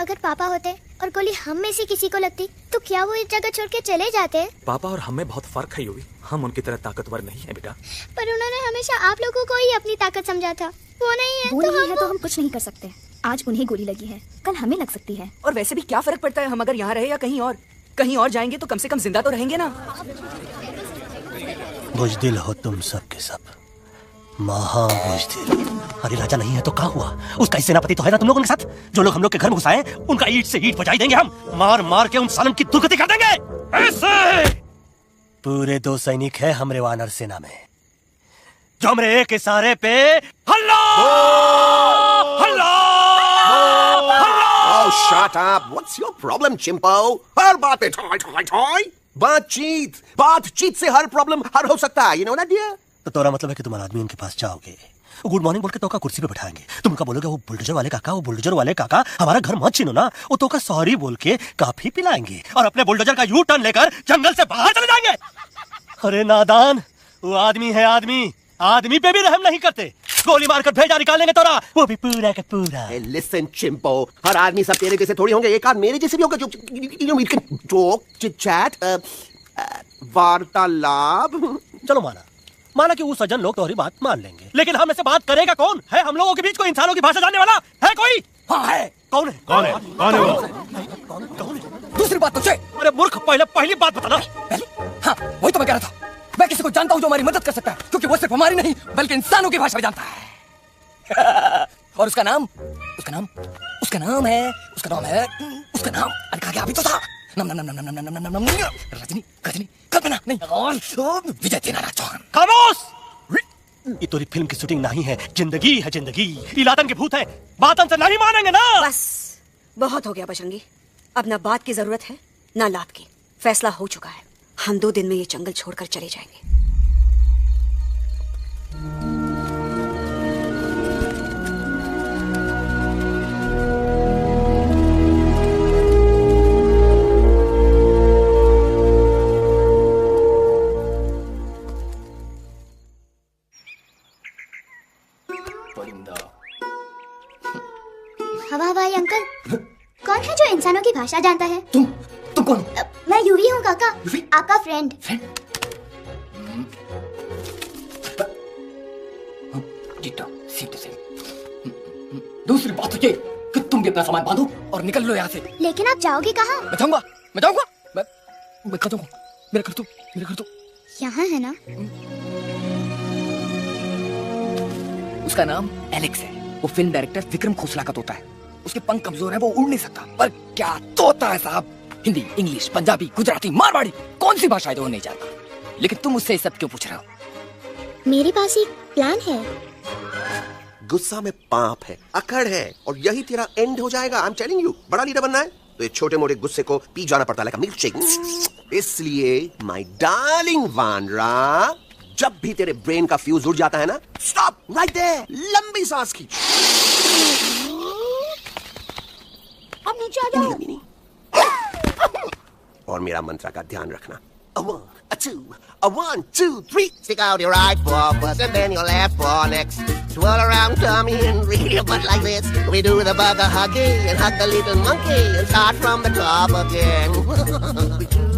अगर पापा होते और गोली हम में से किसी को लगती तो क्या वो इस जगह छोड़ के चले जाते? पापा और हम में बहुत फर्क है यूवी, हम उनकी तरह ताकतवर नहीं है बेटा। पर उन्होंने हमेशा आप लोगों को ही अपनी ताकत समझा था। वो नहीं है, वो नहीं है तो हम कुछ नहीं कर सकते। आज उन्हें गोली लगी है, कल हमें लग सकती है। और वैसे भी क्या फर्क पड़ता है हम अगर यहाँ रहे या कहीं और जाएंगे तो कम से कम जिंदा तो रहेंगे ना। बुज़दिल हो तुम सब के सब, महाबुज़दिल। अरे राजा नहीं है तो क्या हुआ? उसका सेनापति तो है ना तुम लोगों के साथ। जो लोग हम लोग के घर में घुसाए उनका ईंट से ईंट बजाई देंगे हम, मार मार के उन सालन की दुर्गति कर देंगे। ऐसे पूरे 2 सैनिक है हमरे वानर सेना में, जो हमरे एक इशारे पे हल्ला हल्ला हल्ला। Oh, shut up! What's your problem, चिंपो? हर बात पे ठोय ठोय ठोय। बातचीत से हर प्रॉब्लम हल हो सकता है, you know that dear? तो तोरा मतलब है कि तुम आदमी उनके पास जाओगे, गुड मॉर्निंग बोल के तो का कुर्सी पे बैठाएंगे, तुम उनका बोलोगे वो बुलडोजर वाले काका हमारा घर मत छीनो ना, वो तो का सॉरी बोल के काफी पिलाएंगे और अपने बुलडोजर का यू टर्न लेकर जंगल से बाहर चले जाएंगे। अरे नादान, वो आदमी है आदमी पे भी रहम नहीं करते, गोली मारकर भेजा निकालेंगे तोरा, वो भी पूरा का पूरा। Hey, listen, चिंपो, हर आदमी सब तेरे जैसे थोड़ी होंगे, एक आध मेरे जैसे भी होगा, जो we can talk, chit-chat, वार्तालाप। चलो माना कि वो सज्जन लोग तुम्हारी बात मान लेंगे, लेकिन हम ऐसे बात करेगा कौन है? हम लोगों के बीच कोई इंसानों की भाषा जानने वाला है कोई? हाँ है। कौन है वो? दूसरी बात तुझे। अरे मूर्ख, पहली बात बताना। हाँ, वही तो मैं कह रहा था। मैं किसी को जानता हूँ जो हमारी मदद कर सकता है, क्योंकि वो सिर्फ हमारी नहीं बल्कि इंसानों की भाषा भी जानता है। और उसका नाम है अरे कहा गया अभी तो था। रजनी कल्पना नहीं, विजय देनारा चौहान। खामोश! ये तो फिल्म की शूटिंग नहीं है, जिंदगी है जिंदगी। इलादन के भूत है, बातन से नहीं मानेंगे ना। बस बहुत हो गया बजरंगी, अब ना बात की जरूरत है ना लात की। फैसला हो चुका है, हम 2 दिन में ये जंगल छोड़कर चले जाएंगे। हवा हवाई अंकल, कौन है जो इंसानों की भाषा जानता है? तुम कौन? मैं यूवी हूँ काका, आपका फ्रेंड। दूसरी बात ये कि तुम भी अपना सामान बांधो और निकल लो यहाँ से। लेकिन आप जाओगे कहाँ? मैं जाऊंगा मैं कर दूंगा। मेरा कर दो। यहाँ है ना? उसका नाम एलेक्स है, वो फिल्म डायरेक्टर विक्रम खोसला का तोता है। उसके पंख कमजोर है, वो उड़ नहीं सकता, पर क्या तोता है साहब। हिंदी, इंग्लिश, पंजाबी, गुजराती, मारवाड़ी, कौन सी भाषा है जो वो नहीं जानता। लेकिन तुम उससे सब क्यों पूछ रहे हो? मेरे पास एक प्लान है। गुस्सा में पाप है, अकड़ है, और यही तेरा एंड हो जाएगा। आई एम टेलिंग यू, बड़ा लीडर बनना है तो ये छोटे मोटे गुस्से को पी जाना पड़ता है, लाइक मिल्क शेक। इसलिए माय डार्लिंग वानरा, जब भी तेरे ब्रेन का फ्यूज उड़ जाता है ना, स्टॉप राइट देयर, लंबी सांस खींच। अब नीचे आ जाओ। और मेरा मंत्र का ध्यान रखना। A one, two, three. Stick out your right paw first and then your left paw next. Twirl around tummy and read your butt like this. We do the bugger huggy and hug the little monkey and start from the top again.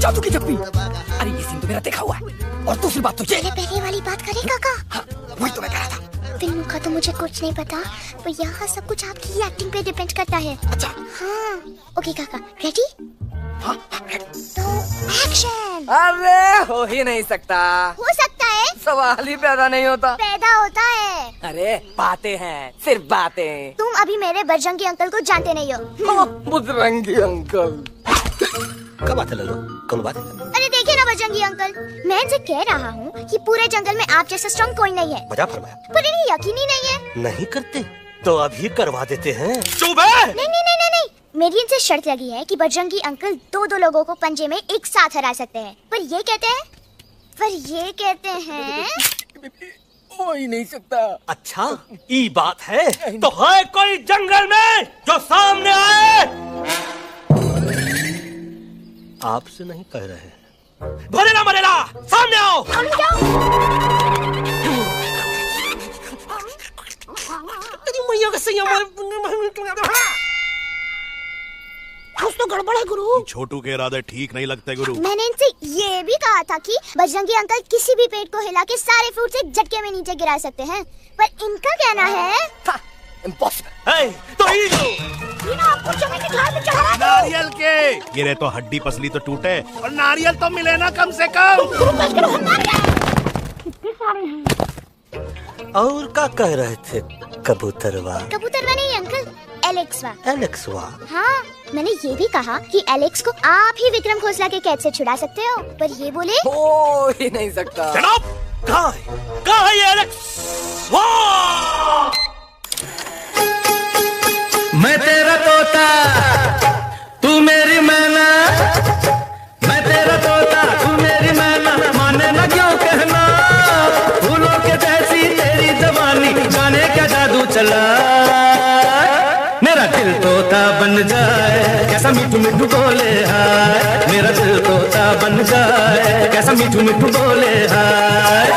जादू की चप्पी। अरे ये scene तो मेरा देखा हुआ है। और दूसरी बात तो ये। पहले वाली बात करें काका? हाँ, वही तो मैं कह रहा था। फिल्मों का तो मुझे कुछ नहीं पता, पर यहाँ सब कुछ आपकी एक्टिंग पे डिपेंड करता है। अच्छा। हाँ। ओके काका, रेडी? हाँ, तो एक्शन। अरे हो ही नहीं सकता। हो सकता है। सवाल ही पैदा नहीं होता। पैदा होता है। अरे बातें हैं, सिर्फ बातें। तुम अभी मेरे बजरंगी अंकल को जानते नहीं हो। बजरंगी अंकल। क्या बात है लल्लू? कौन बात है? अरे देखिए ना बजरंगी अंकल, मैं इनसे कह रहा हूँ कि पूरे जंगल में आप जैसा स्ट्रॉन्ग कोई नहीं है। बजा फरमाया। पर इन्हें यकीन ही नहीं है। नहीं करते तो अभी करवा देते हैं। चुप है। नहीं नहीं नहीं नहीं नहीं, मेरी इनसे शर्त लगी है कि बजरंगी अंकल दो लोगों को पंजे में एक साथ हरा सकते हैं। पर ये कहते हैं हो ही नहीं सकता। अच्छा ये बात है तो है कोई जंगल में जो सामने आए? आपसे नहीं कह रहे। भरेला मरेला सामने आओ। कुछ तो गड़बड़ है गुरु। छोटू के इरादे ठीक नहीं लगते गुरु। मैंने इनसे ये भी कहा था कि बजरंगी अंकल किसी भी पेड़ को हिला के सारे फ्रूट्स एक झटके में नीचे गिरा सकते हैं, पर इनका कहना है इम्पॉसिबल। तो आपको जमीन के झाड़ में चढ़ा दो। नारियल के गिरे तो हड्डी पसली तो टूटे और नारियल तो मिले ना कम से कम। और क्या कह रहे थे कबूतरवा? कबूतरवा नहीं अंकल, एलेक्सवा। एलेक्सवा? हाँ, मैंने ये भी कहा कि एलेक्स को आप ही विक्रम खोसला के कैद से छुड़ा सकते हो, पर ये बोले हो ही नहीं सकता। जनाब कहाँ है ये एलेक्स? वाह! मैं तेरा तोता तू मेरी मैना, मैं तेरा तोता तू मेरी मैना, माने ना क्यों कहना, फूलों के जैसी तेरी जवानी, जाने क्या जादू चला, मेरा दिल तोता बन जाए कैसा मिठू मिठू बोले हाय, मेरा दिल तोता बन जाए कैसा मिठू मिठू बोले हाय।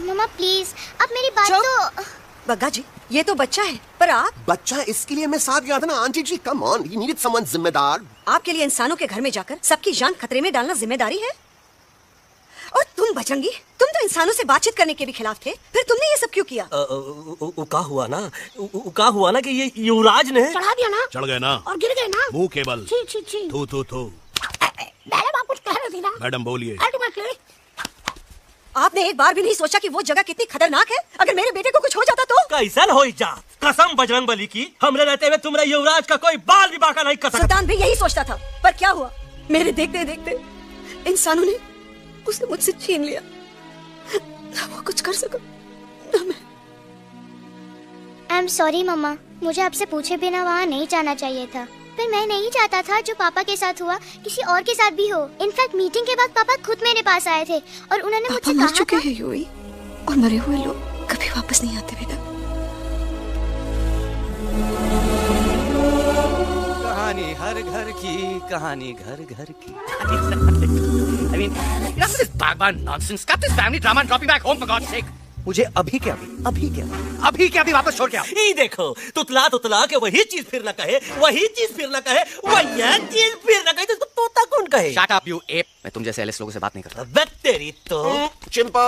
मम्मा प्लीज, अब मेरी बात तो। बग्गा जी, ये तो बच्चा है, पर आप? बच्चा है इसके लिए मैं साथ गया था ना aunty ji. Come on, you needed someone जिम्मेदार। आपके लिए इंसानों के घर में जाकर सबकी जान खतरे में डालना जिम्मेदारी है? और तुम बजरंगी, तुम तो इंसानों से बातचीत करने के भी खिलाफ थे, फिर तुमने ये सब क्यों किया? का हुआ ना कि ये युवराज ने चढ़ा दिया ना, चढ़ गए ना और गिर गए ना, मुंह केवल थू थू थू। मैडम आप कुछ कह रही थी ना? मैडम बोलिए। आपने एक बार भी नहीं सोचा कि वो जगह कितनी खतरनाक है? अगर मेरे बेटे को कुछ हो जाता तो? कैसन हो जा, कसम बजरंग बली की, हमरे रहते हुए तुमरे युवराज का कोई बाल भी बाका नहीं कर सकता। सुल्तान भी यही सोचता था, पर क्या हुआ? मेरे देखते देखते इंसानों ने उसे मुझसे छीन लिया। ना वो कुछ कर सका, ना मैं। आई एम सॉरी मम्मा, मुझे आपसे पूछे बिना वहाँ नहीं जाना चाहिए था, पर मैं नहीं चाहता था जो पापा के साथ हुआ किसी और के साथ भी हो। इनफैक्ट मीटिंग के बाद पापा खुद मेरे पास आए थे और उन्होंने मुझसे कहा मर चुके हैं यूई, और मरे हुए लोग कभी वापस नहीं आते बेटा। कहानी हर घर की, कहानी घर घर की। I mean, enough of this bhagwan nonsense. Cut this family drama and drop me back home for God's sake. मुझे अभी के अभी वापस छोड़ के आओ। ये देखो, तुतला के वही चीज फिर न कहे, वही चीज फिर न कहे, वही चीज फिर न कहे, तो तोता कौन कहे? Shut up, you ape. मैं तुम जैसे एलिस लोगों से बात नहीं करता। बे तेरी तो। चिंपो,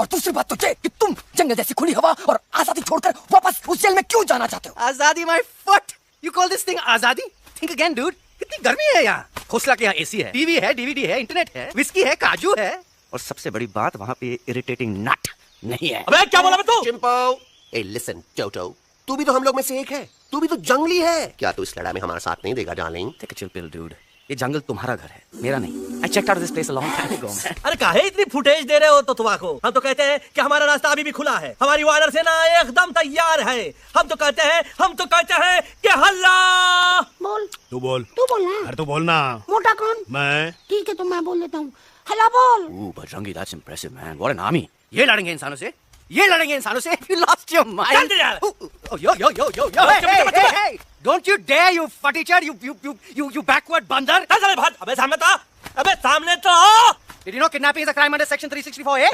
और दूसरी बात तो ये कि तुम जंगल जैसी खुली हवा और आजादी छोड़कर वापस उस जेल में क्यों जाना चाहते हो? आजादी my foot, you call this thing आजादी? थिंक अगेन डूड, कितनी गर्मी है यहाँ। खोसला के यहाँ एसी है, टीवी है, डीवीडी है, इंटरनेट है, विस्की है, काजू है, और सबसे बड़ी बात वहाँ पे इरिटेटिंग नट नहीं है। अबे क्या बोला बे तू? चिंपो, ए लिसन टोटो, तू भी तो हम लोग में से एक है, तू भी तो जंगली है। क्या तू इस लड़ाई में हमारा साथ नहीं देगा darling? Take a chill pill dude, ये जंगल तुम्हारा घर है, मेरा नहीं। I checked out this place a long time ago. अरे काहे इतनी फुटेज दे रहे हो तो तुम्हारा? हम तो कहते हैं कि हमारा रास्ता अभी भी खुला है, हमारी वानर सेना एकदम तैयार है। हम तो कहते हैं कि हल्ला। बोल तू बोल ना। अरे तू बोल ना। मोटा कौन? मैं। ठीक है तो मैं बोल देता हूँ, हल्ला बोल। Bajrangi, that's impressive man, what an army. ये लड़ेंगे इंसानों से, ये लड़ेंगे इंसानों से। You lost your mind. Yo. Don't you dare, you fat-eater, you backward बंदर। अबे सामने तो आओ। Did you know kidnapping is a crime under section 364A?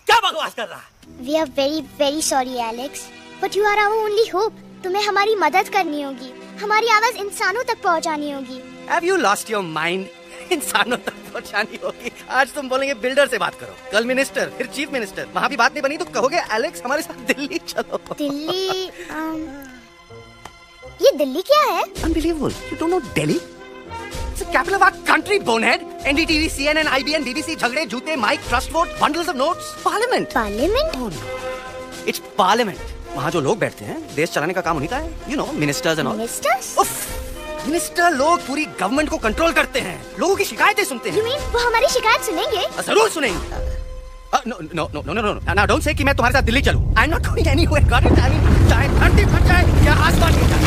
क्या बकवास कर रहा? We are very very sorry Alex, but you are our only hope. तुम्हें हमारी मदद करनी होगी, हमारी आवाज इंसानों तक पहुंचानी होगी। Have you lost your mind? इंसानों तक पहुंचानी होगी। आज तुम बोलेंगे बिल्डर से बात करो, कल मिनिस्टर, फिर चीफ मिनिस्टर, वहाँ भी बात नहीं बनी तो कहोगे एलेक्स हमारे साथ दिल्ली चलो। दिल्ली? ये दिल्ली क्या है? Unbelievable. You don't know Delhi? It's the capital of our country, bonehead. NDTV, CNN, IBN, BBC, झगड़े, जूते, mic, trust vote, bundles of notes. Parliament. Parliament? Oh no. It's Parliament. वहाँ जो लोग बैठते हैं, देश चलाने का काम उन्हीं का है. You know, ministers and all. Ministers? उफ, मिनिस्टर लोग पूरी गवर्नमेंट को कंट्रोल करते हैं, लोगों की शिकायतें सुनते हैं। You mean वो हमारी शिकायत सुनेंगे? जरूर सुनेंगे। No. Now don't say कि मैं तुम्हारे साथ दिल्ली चलूं. I'm not going anywhere. Got it? I mean, चाहे धरती फट जाए या आसमान गिर जाए।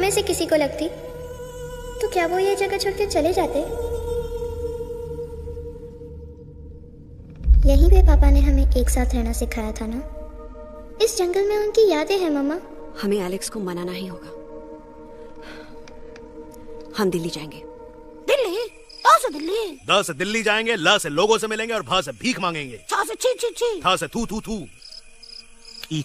से किसी को लगती तो क्या वो ये जगह छोड़ के चले जाते? यहीं पे पापा ने हमें एक साथ रहना सिखाया था ना। इस जंगल में उनकी यादें हैं मम्मा। हमें एलेक्स को मनाना ही होगा। हम दिल्ली जाएंगे। दिल्ली? से दिल्ली? द से दिल्ली जाएंगे, ल से लोगों से मिलेंगे और भ से भीख मांगेंगे, छ से छी, थ से थू थू थू। ई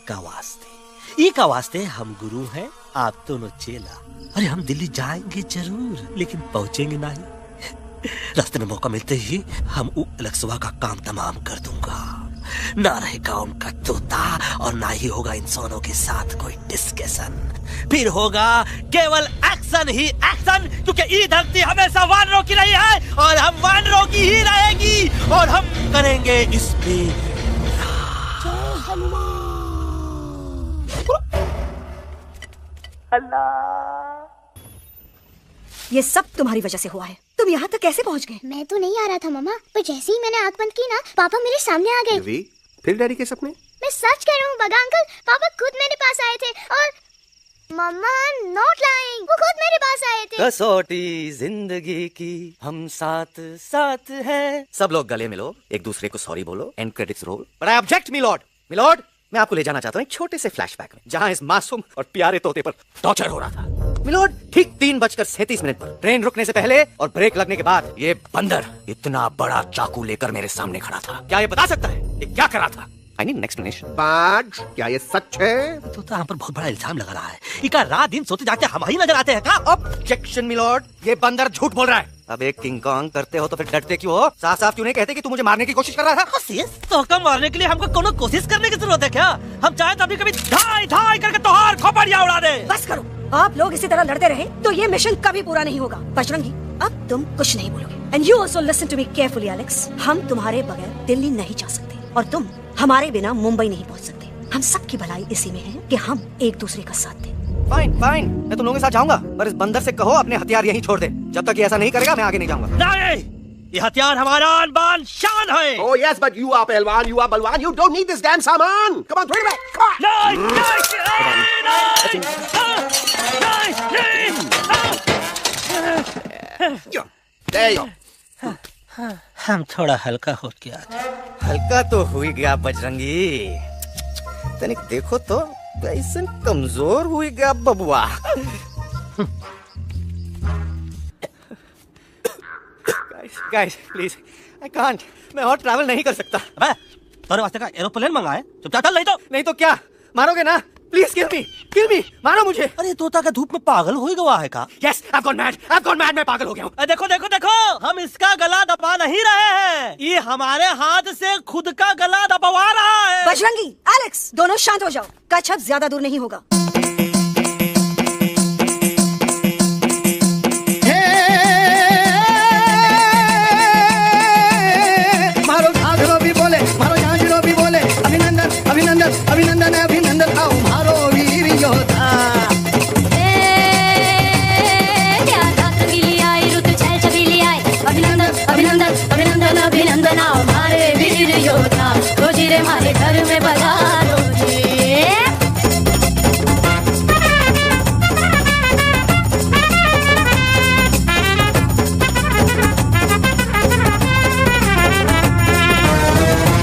का वास्ते हम गुरु हैं, आप दोनों चेला। अरे हम दिल्ली जाएंगे जरूर, लेकिन पहुंचेंगे नहीं। रास्ते में मौका मिलते ही हम एलेक्सवा का काम तमाम कर दूंगा। ना रहेगा उनका तोता और ना ही होगा इंसानों के साथ कोई डिस्कशन। फिर होगा केवल एक्शन ही एक्शन, क्योंकि ये धरती हमेशा वानरों की रही है और हम वानरों की ही रहेगी, और हम करेंगे इस पे। ये सब तुम्हारी वजह से हुआ है। तुम यहाँ तक कैसे पहुँच गए? मैं तो नहीं आ रहा था मम्मा, पर जैसे ही मैंने आंख बंद की ना, पापा मेरे सामने आ गए। फिर डैडी के सपने? मैं सच कह रहा हूँ बगा अंकल, पापा खुद मेरे पास आए थे और मम्मा नॉट लाइंग, वो खुद मेरे पास आए थे। कसौटी जिंदगी की हम साथ साथ हैं। सब लोग गले मिलो, एक दूसरे को सॉरी बोलो, and credits roll. But I object milord, मैं आपको ले जाना चाहता हूँ एक छोटे से फ्लैशबैक में, जहाँ इस मासूम और प्यारे तोते पर टॉर्चर हो रहा था। मिलॉर्ड, ठीक 3:37 पर ट्रेन रुकने से पहले और ब्रेक लगने के बाद ये बंदर इतना बड़ा चाकू लेकर मेरे सामने खड़ा था। क्या ये बता सकता है ये क्या कर रहा था? I need an explanation. बाज, क्या ये सच है? तो हम पर बहुत बड़ा इल्जाम लगा रहा है। इका रात दिन सोते जागते हम ही नजर आते हैं क्या? ऑब्जेक्शन मिलॉर्ड, ये बंदर झूठ बोल रहा है। अब एक किंग कॉन्ग करते हो तो फिर डरते क्यों हो? साफ साफ क्यों नहीं कहते कि तू मुझे मारने की कोशिश कर रहा था? तो हम मारने के लिए हमको कोनो कोशिश करने की जरूरत है क्या? हम चाहे तो अभी कभी धाई करके तोहार खोपड़िया उड़ा दे। बस करो, आप लोग इसी तरह लड़ते रहे तो ये मिशन कभी पूरा नहीं होगा। बजरंगी, अब तुम कुछ नहीं बोलोगे। And you also listen to me carefully Alex. हम तुम्हारे बगैर दिल्ली नहीं जा सकते और तुम हमारे बिना मुंबई नहीं पहुंच सकते। हम सबकी भलाई इसी में है कि हम एक दूसरे का साथ दें। फाइन, मैं तुम लोगों के साथ जाऊंगा, पर इस बंदर से कहो अपने हथियार यहीं छोड़ दे। जब तक ये ऐसा नहीं करेगा मैं आगे नहीं जाऊंगा। नहीं, ये हथियार हमारा आन बान शान है। Oh yes, but you are पहलवान, you are बलवान, you don't need this damn सामान. Come on, throw it back. Come on. There you go. हम थोड़ा हल्का हो गया। हल्का तो हुई गया बजरंगी, तनिक देखो तो कैसे कमजोर हुई गया बबुआ। Guys, please, I can't. मैं और ट्रैवल नहीं कर सकता। अबे, तेरे वास्ते का एरोप्लेन मंगाया है? चुपचाप चल, नहीं तो क्या मारोगे ना? प्लीज किल मी, मारो मुझे। अरे तोता का धूप में पागल हो गया है का? Yes, I've gone mad, मैं पागल हो गया हूँ। देखो, हम इसका गला दबा नहीं रहे हैं, ये हमारे हाथ से खुद का गला दबवा रहा है। बजरंगी, एलेक्स, दोनों शांत हो जाओ, कच्छ अब ज्यादा दूर नहीं होगा। अभिनंदन आओ मारो वीर योद्धा। अभिनंदन आओ मारे वीर योद्धा, रोजी रे मारे घर में बधारो जी।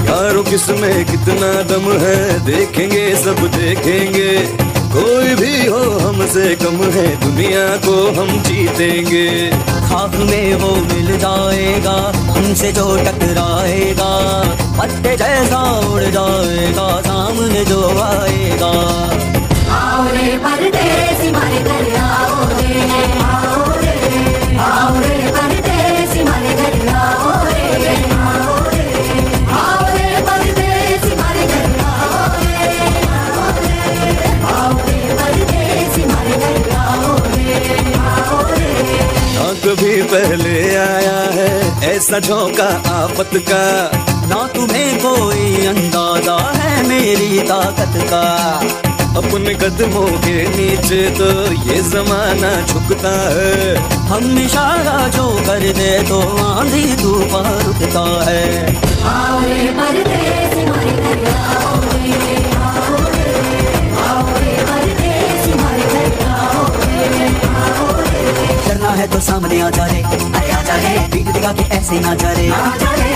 यारों किसमें कितना दम है, देखेंगे सब देखेंगे, कोई भी हो हमसे कम है, दुनिया को हम जीतेंगे। खाक में वो मिल जाएगा, हमसे जो टकराएगा, पत्ते जैसा उड़ जाएगा, सामने जो आएगा। आओ रे परदेसी मारे घर आओ रे, आओ रे परदेसी मारे घर आओ रे, आओ रे परदेसी मारे घर आओ रे, आओ रे परदेसी मारे घर आओ रे, आओ रे। ना कभी पहले आया है ऐसा झोंका आफत का, ना तुम्हें कोई अंदाजा है मेरी ताकत का। अपने कदमों के नीचे तो ये जमाना झुकता है, हम इशारा जो कर दे तो आंधी तूफान रुकता है। आओ रे परदेसी मारे घर आओ रे, आओ रे परदेसी मारे घर आओ रे। डरना है तो सामने आ जा रे, अरे आ जा रे, पीठ दिखा के ऐसे ना जा रे, आ जा रे।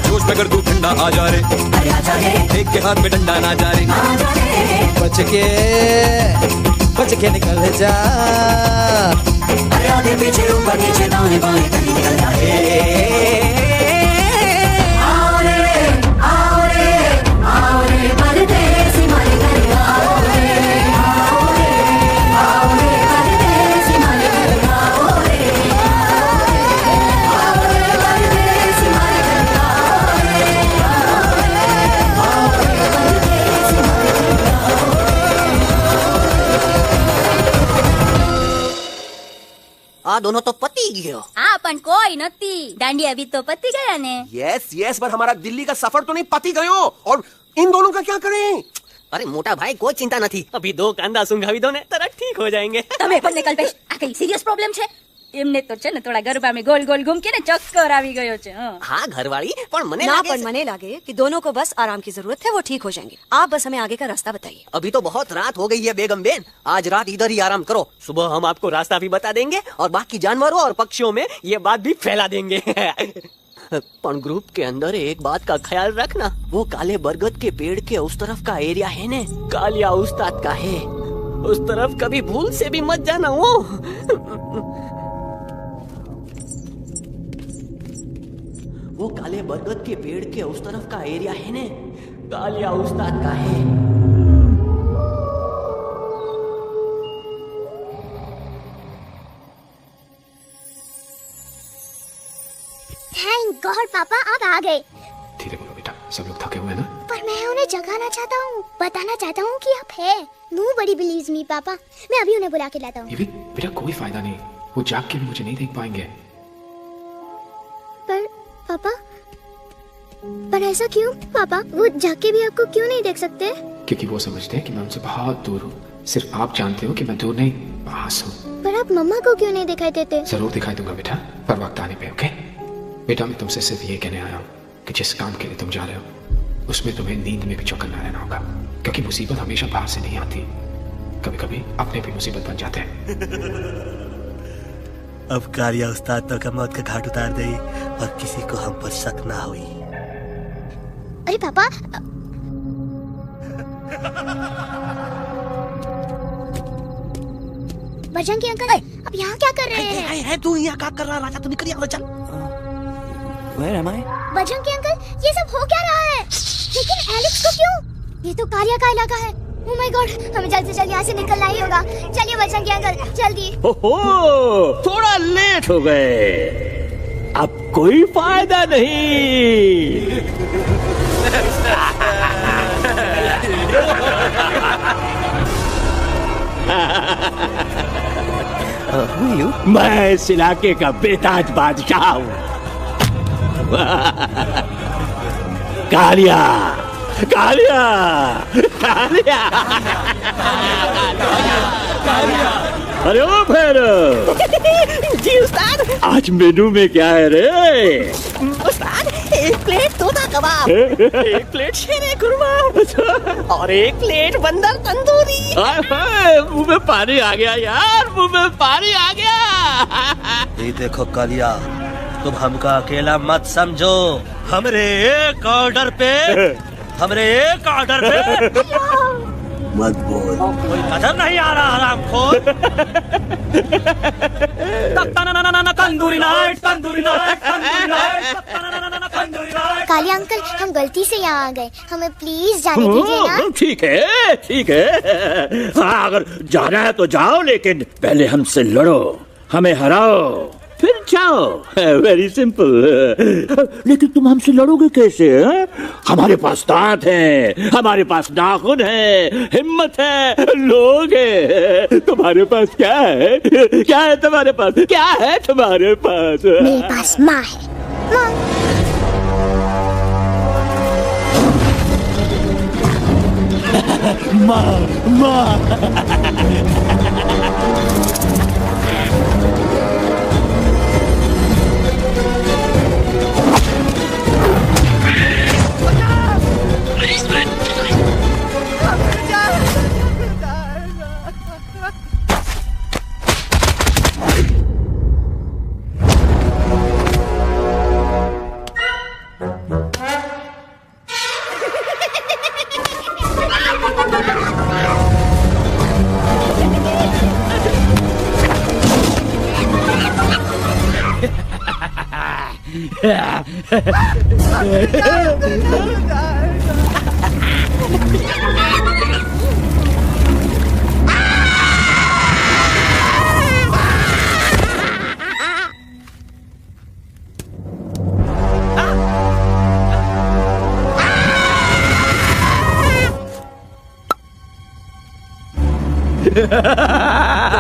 जोश में कर तू ठंडा आ जा रे, अरे आ जा रे, एक के हाथ में डंडा ना जा रे, आ जा रे। बच के निकल जा। अरे आगे पीछे ऊपर नीचे दाएं बाएं कहीं निकल जा रे। आओ रे परदेसी मारे घर आओ रे, आओ रे परदेसी मारे घर आओ रे, आओ रे परदेसी मारे घर आओ रे, आओ रे परदेसी मारे घर आओ आ दोनों तो पति गयो। हाँ पण कोई नती, दांडी अभी तो पति गया ने। यस, पर हमारा दिल्ली का सफर तो नहीं पति गयो, और इन दोनों का क्या करें? अरे मोटा भाई कोई चिंता नहीं, अभी 2 कांदा सुंघावी दो ने तरह ठीक हो जाएंगे। તમે પણ ને કલ્પેશ આ કઈ સિરિયસ પ્રોબ્લેમ છે? એમને તો છે ને થોડા ગરબામાં ગોલ ગોલ ઘૂમ કે ને ચક્કર આવી ગયો છે। हाँ घरवाली पर मने ना लागे पर मने लागे कि दोनों को बस आराम की जरूरत है, वो ठीक हो जाएंगे। आप बस हमें आगे का रास्ता बताइए। अभी तो बहुत रात हो गई है बेगम बेन, आज रात इधर ही आराम करो, सुबह हम आपको रास्ता भी बता देंगे और बाकी जानवरों और पक्षियों में ये बात भी फैला देंगे। पर ग्रुप के अंदर एक बात का ख्याल रखना, वो काले बरगद के पेड़ के उस तरफ का एरिया है ने कालिया उस्ताद का है, उस तरफ कभी भूल से भी मत जाना। वो काले बरगद के पेड़ के उस तरफ का एरिया है ने कालिया उस्ताद का है। थैंक गॉड पापा आप आ गए। धीरे बोलो बेटा, सब लोग थके हुए हैं ना? पर मैं उन्हें जगाना चाहता हूँ, बताना चाहता हूँ कि आप है। Nobody believes me पापा, मैं अभी उन्हें बुला के लाता हूँ। ये भी बेटा कोई फायदा नहीं, वो जाग के भी मुझे नहीं देख पाएंगे। पर पापा, पर ऐसा क्यों पापा? वो जाग के भी आपको क्यों नहीं देख सकते? क्योंकि वो समझते हैं कि मैं उनसे बहुत दूर हूँ, सिर्फ आप जानते हो कि मैं दूर नहीं पास हूँ। पर आप मम्मा को क्यों नहीं दिखाई देते? जरूर दिखाई दूंगा बेटा, पर वक्त आने पे। ओके बेटा, मैं तुमसे सिर्फ ये कहने आया हूँ कि जिस काम के लिए तुम जा रहे हो उसमें तुम्हें नींद में भी चौकन्ना रहना होगा, क्योंकि मुसीबत हमेशा बाहर से नहीं आती, कभी कभी अपने भी मुसीबत बन जाते हैं। अब कालिया उस्ताद तो का मौत का घाट उतार दे और किसी को हम पर शक ना हुई। अरे पापा, बजरंगी अंकल, अब यहाँ क्या कर रहे हैं? तू यहाँ क्या कर रहा? राजा तू निकल यहाँ, चल। Where am I? Bajrangi uncle, ये सब हो क्या रहा है? लेकिन एलेक्स को क्यों? ये तो कालिया का इलाका है। Oh my God, हमें जल्द से जल्द यहाँ से निकलना ही होगा। चलिए बजरंगी अंकल, जल्दी। ओहो, थोड़ा लेट हो गए। अब कोई फायदा नहीं। मैं इस इलाके का बेताज बादशाह हूँ। कालिया, कालिया, कालिया, अरे ओ फिर जी उस्ताद। आज मेनू में क्या है रे? उस्ताद, एक प्लेट तोता कबाब, एक प्लेट शेरे कुरमा और एक प्लेट बंदर तंदूरी। मुंह में पानी आ गया यार, मुंह में पानी आ गया। ये देखो कालिया, तुम हमका अकेला मत समझो। हमरे एक ऑर्डर पे मत बोल। कोई कदम नहीं आ रहा हरामखोर। Tandoori night, tandoori night, tandoori night. Kalia uncle, हम गलती से यहाँ आ गए, हमें प्लीज जाने दीजिए ना। ठीक है, ठीक है। हाँ, अगर जाना है तो जाओ, लेकिन पहले हमसे लड़ो, हमें हराओ, फिर जाओ। Very simple. लेकिन तुम हमसे लड़ोगे कैसे? हमारे पास दांत हैं, हमारे पास नाखून है, हिम्मत है, लोग हैं। तुम्हारे पास क्या है? क्या है तुम्हारे पास? क्या है तुम्हारे पास? मेरे पास माँ है। माँ, माँ।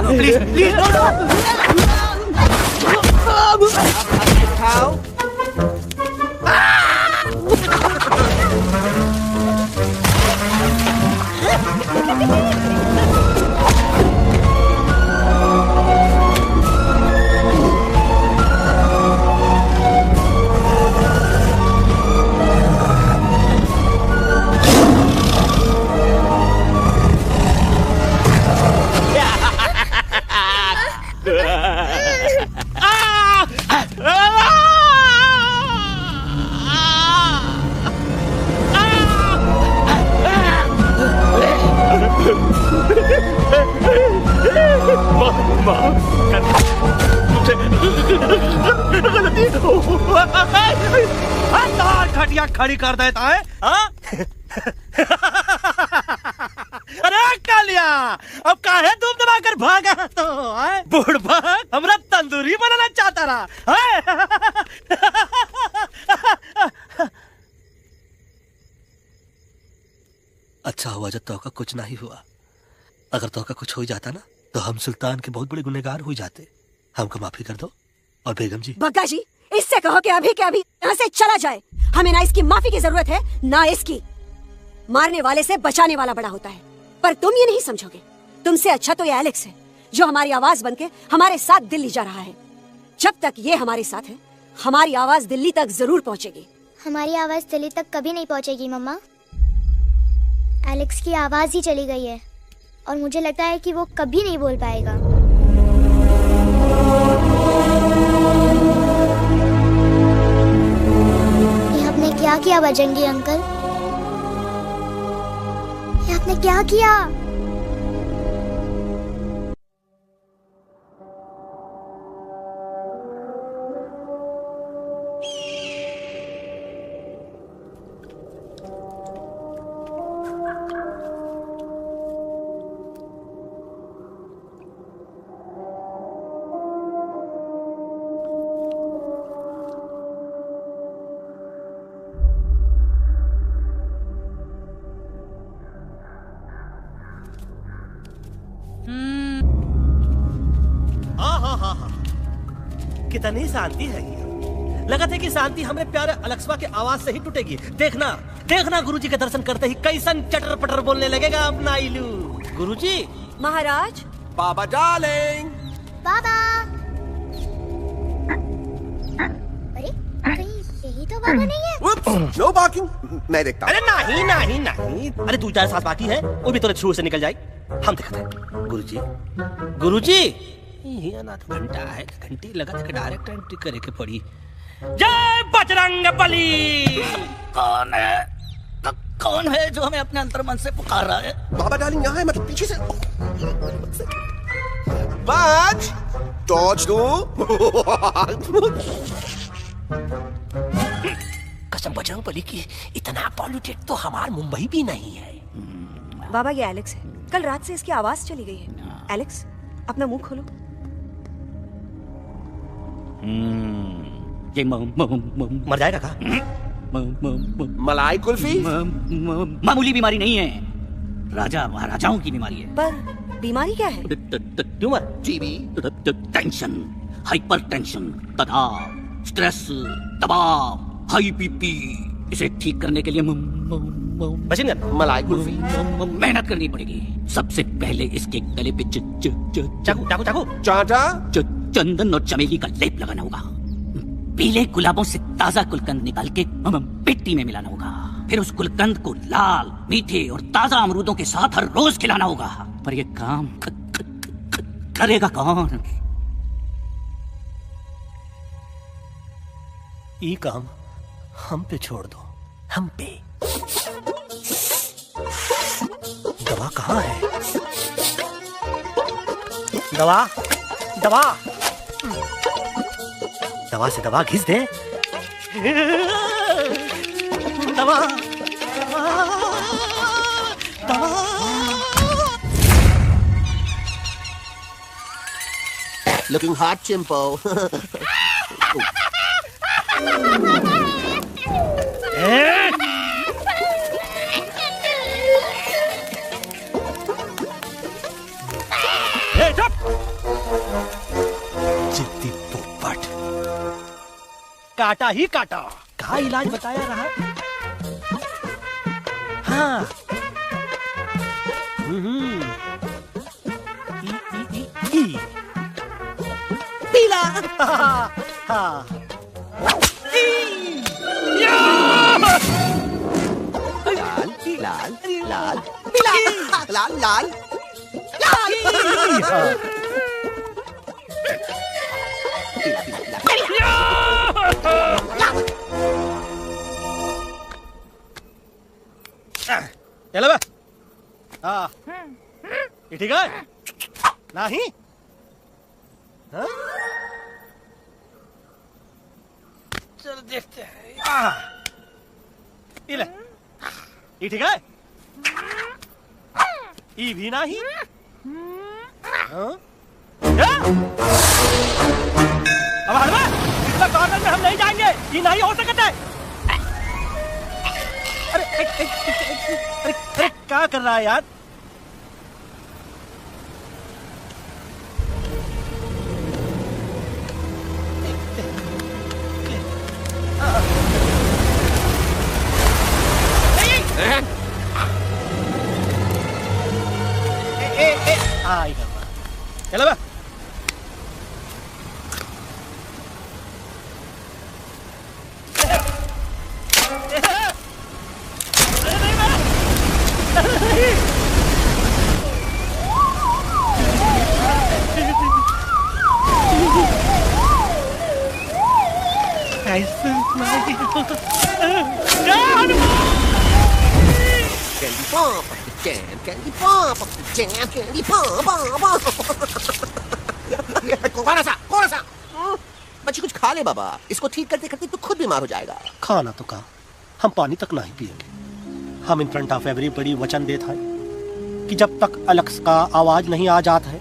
Please, please, no. How? घटिया खड़ी कर देता है। अरे कालिया, अब काहे तुम दबा कर भागा? तो बुढ़बा हमरा तंदूरी बनाना चाहता रहा। अच्छा हुआ जब तोका कुछ नहीं हुआ। अगर तोका कुछ हो जाता ना तो हम सुल्तान के बहुत बड़े गुनहगार हो जाते। हमको माफी कर दो। और बेगम जी, बग्गा जी, इससे कहो कि अभी के अभी यहाँ से चला जाए। हमें ना इसकी माफी की जरूरत है ना इसकी। मारने वाले से बचाने वाला बड़ा होता है, पर तुम ये नहीं समझोगे। तुमसे अच्छा तो ये एलेक्स है जो हमारी आवाज बनके हमारे साथ दिल्ली जा रहा है। जब तक ये हमारे साथ है, हमारी आवाज दिल्ली तक जरूर पहुँचेगी। हमारी आवाज दिल्ली तक कभी नहीं पहुँचेगी मम्मा। एलेक्स की आवाज ही चली गई है। और मुझे लगता है कि वो कभी नहीं बोल पाएगा। ये आपने क्या किया बजरंगी अंकल? ये आपने क्या किया? कितनी शांति है ये। लगा था कि शांति हमारे प्यारे अलक्सवा के आवाज से ही टूटेगी। देखना देखना गुरुजी के दर्शन करते ही कैसन चटर पटर बोलने लगेगा अपना इलू। गुरुजी। महाराज। बाबा डार्लिंग। बाबा। अरे कहीं यही तो बाबा नहीं है। No barking. मैं देखता हूँ। अरे नहीं नहीं नहीं। अरे तू चार साथ बाकी है वो भी तेरे थ्रू से निकल जाए। हम देखते हैं। गुरुजी गुरुजी ये ना तो घंटा है घंटी लगा था डायरेक्ट एंट्री करे के पड़ी। जय बजरंग बली। कौन है? कौन है जो हमें अपने अंतर्मन से पुकार रहा है? बाबा डार्लिंग यहाँ है, मतलब पीछे से। बाज टॉर्च दो। कसम बजरंग बली की, इतना पॉल्यूटेड तो हमार मुंबई भी नहीं है। बाबा ये एलेक्स है। कल रात से इसकी आवाज चली गई है। एलेक्स अपना मुंह खोलो। ये मर जाएगा का? मलाई कुल्फी? मामूली बीमारी नहीं है, राजा महाराजाओं की बीमारी है। पर बीमारी क्या है? Tumour, TB, tension, hyper tension, तनाव, स्ट्रेस, दबाव, हाई बीपी। इसे ठीक करने के लिए मलाई कुल्फी मेहनत करनी पड़ेगी। सबसे पहले इसके गले पे चाकू चाकू चाकू चाटा चंदन और चमेली का लेप लगाना होगा। पीले गुलाबों से ताजा गुलकंद निकाल के मिट्टी में मिलाना होगा। फिर उस गुलकंद को लाल, मीठे और ताजा अमरूदों के साथ हर रोज खिलाना होगा। पर ये काम करेगा कौन? ये काम हम पे छोड़ दो, हम पे। दवा कहाँ है? दवा दवा दवा से दवा घिस दे। दवा दवा। Looking hot, Chimpo. जिद्दी पोपट, काटा ही काटा। कहा इलाज बताया रहा? हाँ। पीला। हाँ। लाल लाल लाल लाल चलो बे। हाँ ये ठीक है? नहीं? हाँ? चलो देखते हैं। ये ले। ये ठीक है? ये भी नहीं? हाँ? अब हटवा, इतना कॉर्नर में हम नहीं जाएंगे। ये नहीं हो सकता है। अरे क्या कर रहा है यार? चलो बा। कैसे Candy pop of the jam, candy pop of the jam, candy pop. कौन सा? बच्ची कुछ खा ले बाबा, इसको ठीक करते करते तो खुद बीमार हो जाएगा। खाना तो कहा, हम पानी तक नहीं पिएंगे। हम इन फ्रंट ऑफ एवरीबॉडी वचन देते हैं कि जब तक एलेक्स का आवाज नहीं आ जाता है,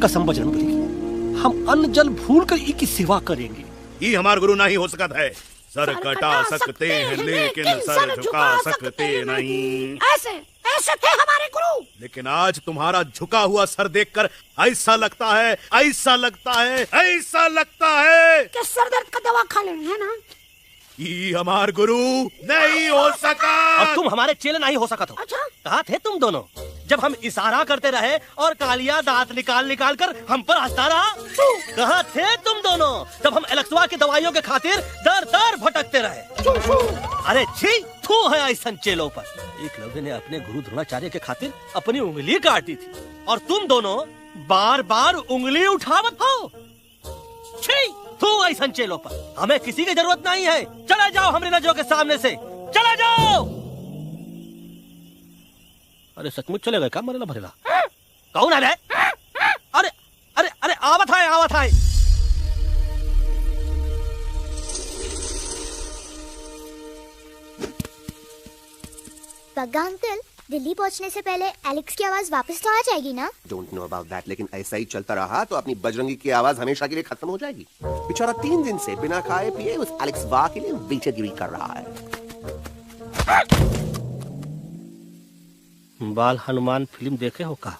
कसम बजरंगबली की, हम अन्न जल भूल कर ई की सेवा करेंगे। ये हमार गुरु नहीं हो सकता है। सर कटा सकते हैं लेकिन सर झुका सकते नहीं। ऐसे थे हमारे गुरु। लेकिन आज तुम्हारा झुका हुआ सर देखकर ऐसा लगता है कि सर दर्द का दवा खा ले, है ना? ये हमार गुरु नहीं हो सका। अब तुम हमारे चेले नहीं हो सका तो। अच्छा? कहाँ थे तुम दोनों जब हम इशारा करते रहे और कालिया दांत निकाल कर हम पर हंसता रहा? कहाँ थे तुम दोनों जब हम एलेक्सवा की दवाइयों के खातिर दर भटकते रहे? अरे छी, थू है ऐसा चेलों पर। एकलव्य ने अपने गुरु द्रोणाचार्य के खातिर अपनी उंगली काटी थी और तुम दोनों बार उंगली उठावत हो। छी, थू ऐसा चेलों पर। हमें किसी की जरूरत नहीं है। चले जाओ हमारी नजरों के सामने से, चले जाओ। अरे सचमुच चले गए क्या? मरेला भरेला कौन है? अरे आवत है। बग्गा अंकल, दिल्ली पहुंचने से पहले एलेक्स की आवाज वापस तो आ जाएगी ना? डोंट नो अबाउट दैट, लेकिन ऐसा ही चलता रहा तो अपनी बजरंगी की आवाज हमेशा के लिए खत्म हो जाएगी। बेचारा 3 दिन से बिना खाए पिए उस एलेक्स वाह के लिए बेचैनी कर रहा है। बाल हनुमान फिल्म देखे हो का?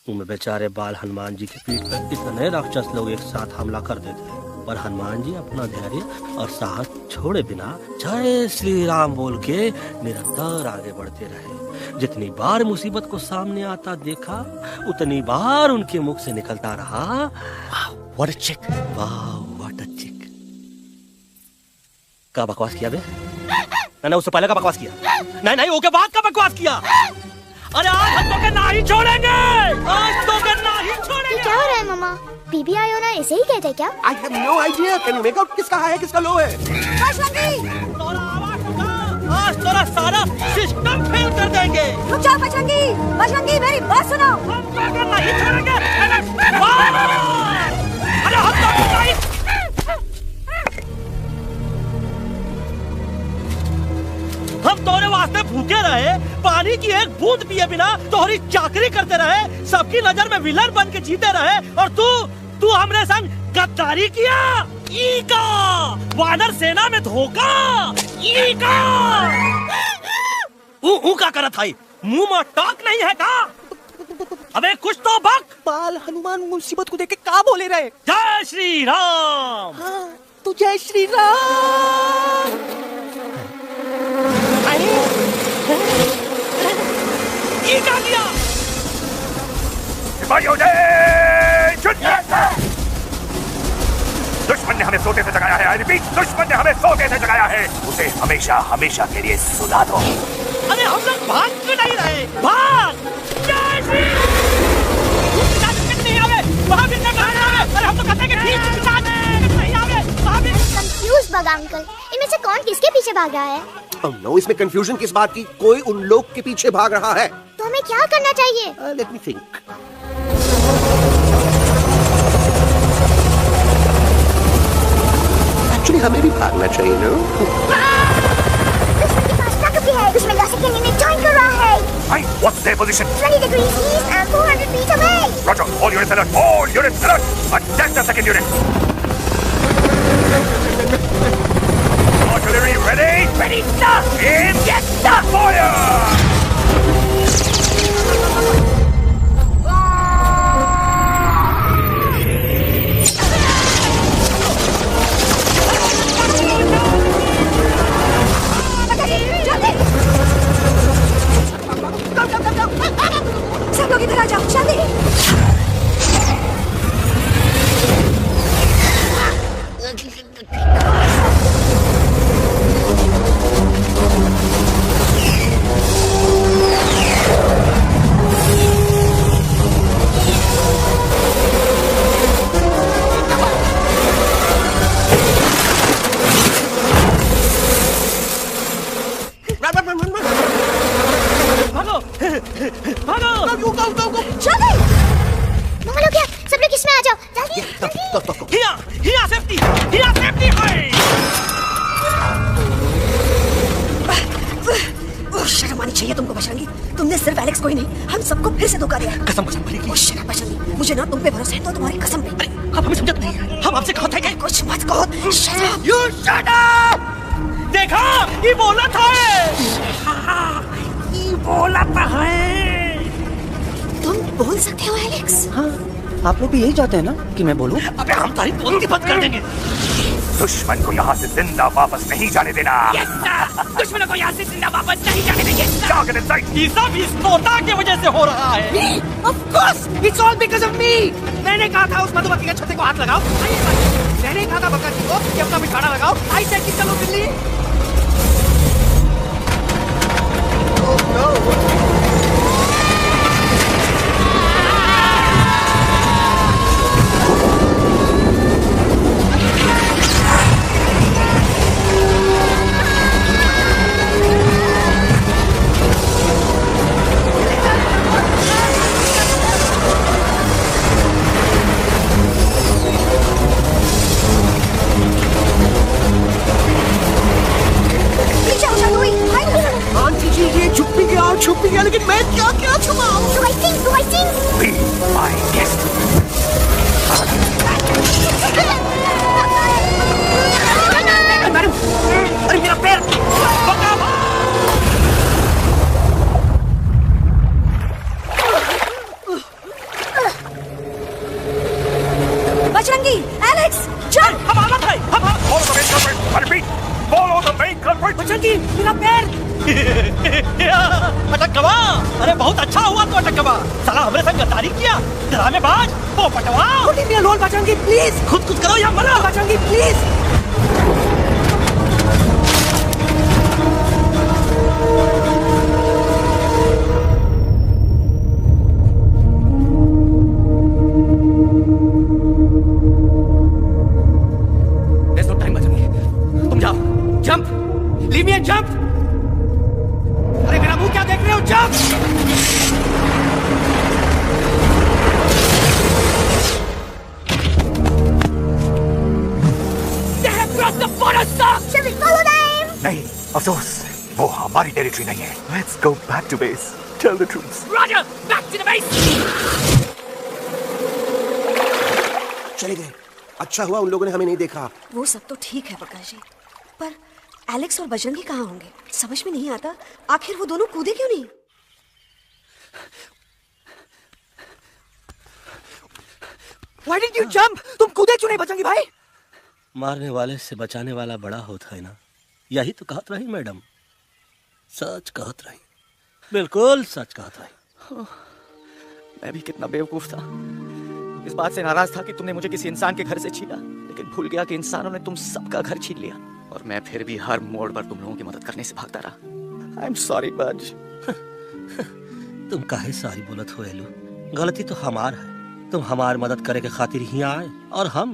उनमें बेचारे बाल हनुमान जी के पीठ पर इतने राक्षस लोग एक साथ हमला कर देते हैं, पर हनुमान जी अपना धैर्य और साहस छोड़े बिना जय श्री राम बोल के निरंतर आगे बढ़ते रहे। जितनी बार मुसीबत को सामने आता देखा, उतनी बार उनके मुख से निकलता रहा, व्हाट अ चिक, वाह व्हाट अ चिक। क्या बकवास किया बे? मैंने उससे पहले का बकवास किया? नहीं, ओके बाद का बकवास किया। अरे आज हम तो के नहीं छोड़ेंगे, आज तो के नहीं छोड़ेंगे। क्या हो रहा है मामा? बीबी आयोना ऐसे ही कहते क्या? I have no idea. Can you make out किसका है किसका लो है? आज तोरा सारा सिस्टम फेल कर देंगे। रुक जाओ बजरंगी, मेरी बात सुनो। हम तो के नहीं छोड़ेंगे। अरे हम तो के नहीं। हम तोरे वास्ते भूखे रहे, पानी की एक बूंद पिए बिना तोहरी चाकरी करते रहे, सबकी नजर में विलन बन के जीते रहे, और तू हमरे संग गद्दारी किया। ईका वानर सेना में धोखा। ईका ऊ का करत है? मुंह में टाक नहीं है का? अबे कुछ तो बक। बाल हनुमान मुसीबत को देख के क्या बोले रहे? जय श्री राम। हाँ, तो जय श्री राम। ये क्या किया? दुश्मन ने हमें सोते से जगाया है। आई रिपीट, दुश्मन ने हमें सोते से जगाया है। उसे हमेशा के लिए सुला दो। अरे हम लोग भाग क्यों नहीं रहे? भाग! जय श्री नहीं आवे, वहाँ भी नहीं आवे। अरे हम तो कहते हैं कि ठीक नहीं आवे, वहाँ भी। कंफ्यूज बग्गा अंकल, इनमें से कौन किसके पीछे भाग रहा है? Oh no, इसमें कंफ्यूजन किस बात की? कोई उन लोग के पीछे भाग रहा है। तो हमें क्या करना चाहिए? Let me think. Actually, हमें भी भागना चाहिए, no? दुश्मन के पास ताकत भी है। दुश्मन 10 सेकंड में जॉइन कर रहा है। Hey, what's their position? 20 degrees east and 400 feet away. Roger, all units alert. All units alert. Attack the second unit. Artillery ready? Ready, sir! Aim! Yes, sir! Fire! सब लोग इधर आ जाओ, जल्दी। जल्दी हिया सेफ्टी शर्म आनी चाहिए तुमको बजरंगी। तुमने सिर्फ एलेक्स को ही नहीं, हम सबको फिर से धोखा दिया। कसम भरी शर्म बजरंगी, मुझे ना तुम पे भरोसा है तो तुम्हारी कसम पे। अरे आप हमें समझते नहीं, हम आपसे कहते हैं कुछ मत कहो। Shut you shut up. देखा, ये बोला था, ये बोला है। तुम बोल सकते हो एलेक्स? हाँ, आप लोग भी यही चाहते हैं ना कि मैं बोलूं? अबे हम तारी बोलती बंद कर देंगे। दुश्मन को यहाँ से जिंदा वापस नहीं जाने देना। दुश्मनों को यहाँ से जिंदा वापस नहीं जाने देंगे। ये सब इस तोता की वजह से हो रहा है। Of course, it's all because of me. मैंने कहा था उस मधुमक्खी के छत्ते को हाथ लगाओ। मैंने कहा था बक्का जी को कि अपना बिछाना लगाओ। आई सेड कि चलो बिल्ली। Oh no. आंटी जी ये छुप भी गया लेकिन मैं क्या छुपाऊं? Do I sing? Be my guest. अरे मेरा पैर बजरंगी, एलेक्स, चल। हम आलत है। Follow the main culprit. Bajrangi, मेरा पैर। अटक गवा। अरे बहुत अच्छा हुआ तो अटक गवा। साला हमरे संग गद्दारी किया, ड्रामेबाज, पोपटवा। Leave me alone, Bajrangi, please. खुद करो या मरो। Bajrangi, please. There's no time, Bajrangi. तुम जाओ। Jump. Leave me and jump. अरे मेरा मुंह क्या देख रहे हो? Jump. They have crossed the border, sir. Shall we follow them? नहीं, अफसोस, वो हमारी टेरिटरी नहीं है। Let's go back to base. Tell the troops. Roger, back to the base. चले गए। अच्छा हुआ उन लोगों ने हमें नहीं देखा। वो सब तो ठीक है प्रकाश जी, पर एलेक्स और बजरंगी कहाँ होंगे? समझ में नहीं आता, आखिर वो दोनों कूदे क्यों नहीं? Why did you jump? तुम कूदे क्यों नहीं बजरंगी भाई? मारने वाले से बचाने वाला बड़ा होता है ना, यही तो कहत रही मैडम। सच कहत रही, बिल्कुल सच कहत रही। मैं भी कितना बेवकूफ था। इस बात से नाराज था कि तुमने मुझे किसी इंसान के घर से छीना, लेकिन भूल गया कि इंसानों ने तुम सबका घर छीन लिया और मैं फिर भी हर मोड़ पर तुम लोगों की मदद करने से भागता रहा। आई एम सॉरी बज। तुम काहे सारी बोलत हो एलू? गलती तो हमार है। तुम हमार मदद करे के खातिर ही आए और हम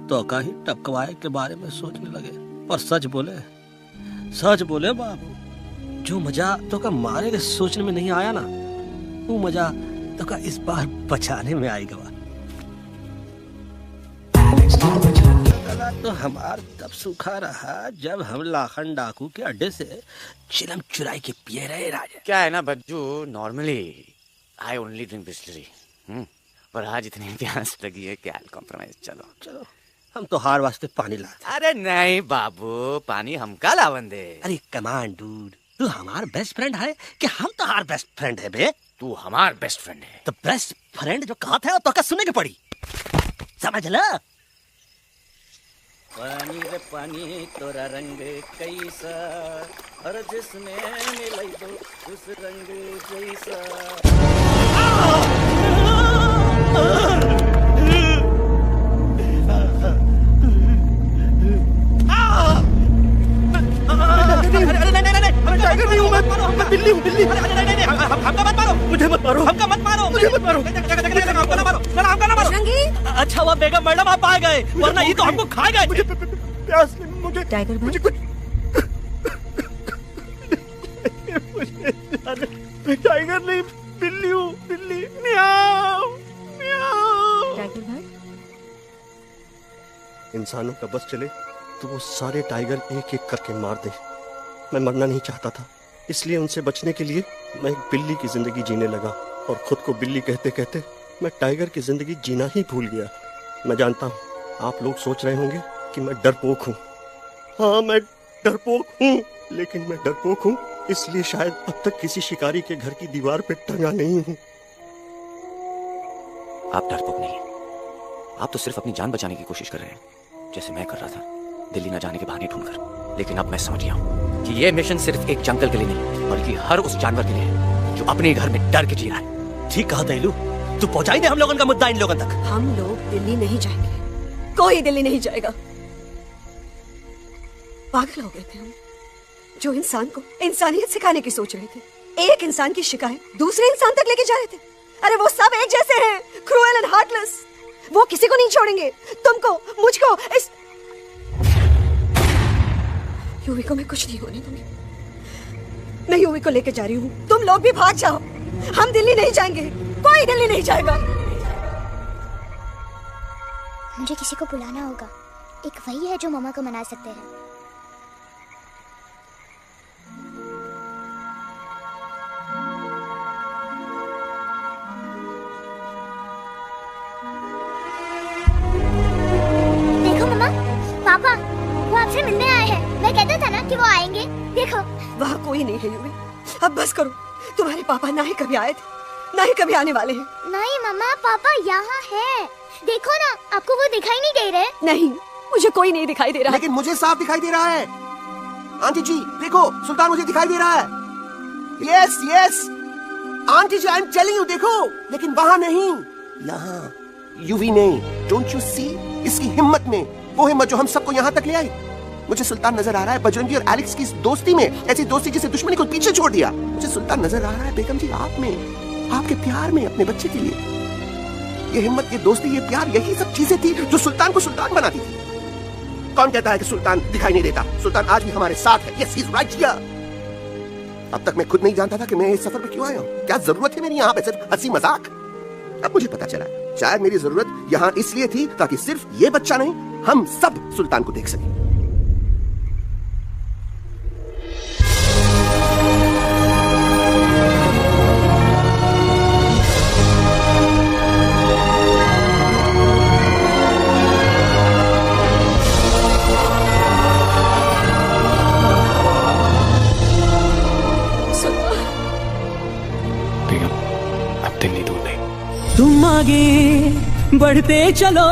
तो का ही टपकवाए के बारे में सोचने लगे। पर सच बोले बाबू, जो मजा तो का मारे के सोचने में नहीं आया ना, वो मजा तो का इस बार बचाने में आएगा। तो हमार तब सूखा रहा जब हम लाखन डाकू के अड्डे से चिलम चुराई के पिए रहे राजा। क्या है ना Bajju, normally I only drink Bisleri, पर आज इतनी प्यास लगी है कि आई कॉम्प्रोमाइज। चलो हम तो हार वास्ते पानी लाते। अरे नहीं बाबू, पानी हमका लावन दे। अरे कमान डूड, तू हमार बेस्ट फ्रेंड है कि हम तो हार बेस्ट फ्रेंड है बे? तू हमार बेस्ट फ्रेंड है। तो बेस्ट फ्रेंड जो कहा था तो का सुनने की पड़ी, समझ ला। पानी रे पानी तोरा रंग कैसा, और जिसने मिलाई दो उस रंग जैसा। टाइगर नहीं हूँ मैं बिल्ली हूँ, बिल्ली। हमका मत मारो, मुझे मत मारो, हमका मत मारो, मुझे मत मारो, हमका ना मारो। अच्छा हुआ बेगम मैडम आप आ गए, वरना ये तो हमको खा गए। मुझे प्यास लगी, मुझे टाइगर भाई, मुझे कुछ टाइगर नहीं, बिल्ली हूँ, बिल्ली। म्याऊ म्याऊ। टाइगर भाई इंसानों का बस चले तो वो सारे टाइगर एक एक करके मार दे। मैं मरना नहीं चाहता था, इसलिए उनसे बचने के लिए मैं एक बिल्ली की जिंदगी जीने लगा और खुद को बिल्ली कहते कहते मैं टाइगर की जिंदगी जीना ही भूल गया। मैं जानता हूँ आप लोग सोच रहे होंगे कि मैं डरपोक हूँ। हाँ, मैं डरपोक हूँ, लेकिन मैं डरपोक हूँ इसलिए शायद अब तक किसी शिकारी के घर की दीवार पे टंगा नहीं हूँ। आप डरपोक नहीं हैं। आप तो सिर्फ अपनी जान बचाने की कोशिश कर रहे हैं, जैसे मैं कर रहा था दिल्ली न जाने के बहाने ढूंढकर। लेकिन अब मैं समझ गया हूँ कि ये मिशन सिर्फ एक जंगल के लिए नहीं, बल्कि हर उस जानवर के लिए है जो अपने घर में डर के जी रहा है। ठीक कहा दहलू, तू पहुंचाई दे हम लोगों का मुद्दा इन लोगों तक। हम लोग दिल्ली नहीं जाएंगे, कोई दिल्ली नहीं जाएगा। पागल हो गए थे हम, जो इंसान को इंसानियत सिखाने की सोच रहे थे। एक इंसान की शिकायत दूसरे इंसान तक लेके जा रहे थे। अरे वो सब एक जैसे हैं, क्रूएल एंड हार्टलेस। वो किसी को नहीं छोड़ेंगे, तुमको, मुझको, इस यूवी को मैं कुछ नहीं होने दूंगी। मैं यूवी को लेके जा रही हूँ, तुम लोग भी भाग जाओ। हम दिल्ली नहीं जाएंगे, कोई दिल्ली नहीं जाएगा। मुझे किसी को बुलाना होगा, एक वही है जो मम्मा को मना सकते हैं। देखो मम्मा, पापा वो आपसे मिलने आए हैं। मैं कहता था ना कि वो आएंगे। देखो वहाँ कोई नहीं है यूवी, अब बस करो। तुम्हारे पापा ना ही कभी आए थे, ना ही कभी आने वाले हैं। नहीं मम्मा, पापा यहाँ है। देखो ना, आपको वो दिखाई नहीं दे रहे? नहीं, मुझे कोई नहीं दिखाई दे रहा। लेकिन मुझे साफ दिखाई दे रहा है। आंटी जी देखो, सुल्तान मुझे दिखाई दे रहा है। Yes yes aunty ji, I am telling you, देखो। लेकिन वहाँ नहीं, यहाँ यूवी नहीं। डोंट यू सी इसकी हिम्मत में, वो हिम्मत जो हम सबको यहाँ तक ले आई। मुझे सुल्तान नजर आ रहा है बजरंगी और एलेक्स की इस दोस्ती में, ऐसी दोस्ती जिसे दुश्मनी को पीछे छोड़ दिया। मुझे सुल्तान नजर आ रहा है बेगम जी आप में, आपके प्यार में अपने बच्चे के लिए। ये हिम्मत, ये दोस्ती, ये प्यार, यही सब चीजें थी जो सुल्तान को सुल्तान बनाती थी। कौन कहता है कि सुल्तान दिखाई नहीं देता? सुल्तान आज भी हमारे साथ है। Yes, he is right here. अब तक मैं खुद नहीं जानता था कि मैं इस सफर पे क्यों आया हूँ। क्या जरूरत है मेरी यहाँ पे सिर्फ हंसी मजाक? अब मुझे पता चला, शायद मेरी जरूरत यहाँ इसलिए थी ताकि सिर्फ ये बच्चा नहीं, हम सब सुल्तान को देख सकें। तुम आगे बढ़ते चलो,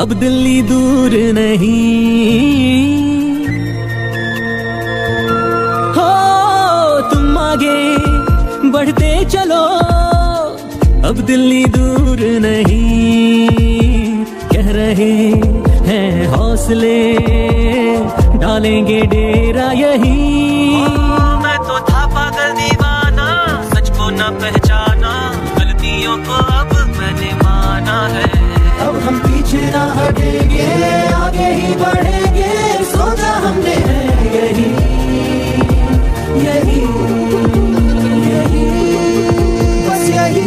अब दिल्ली दूर नहीं। हो तुम आगे बढ़ते चलो, अब दिल्ली दूर नहीं। कह रहे हैं हौसले, डालेंगे डेरा यही। मैं तो था पागल दीवाना, सच को न पहचाना, गलतियों को अब मैंने माना है। अब हम पीछे ना हटेंगे, आगे ही बढ़ेंगे, सोचा हमने है यही यही यही, बस यही।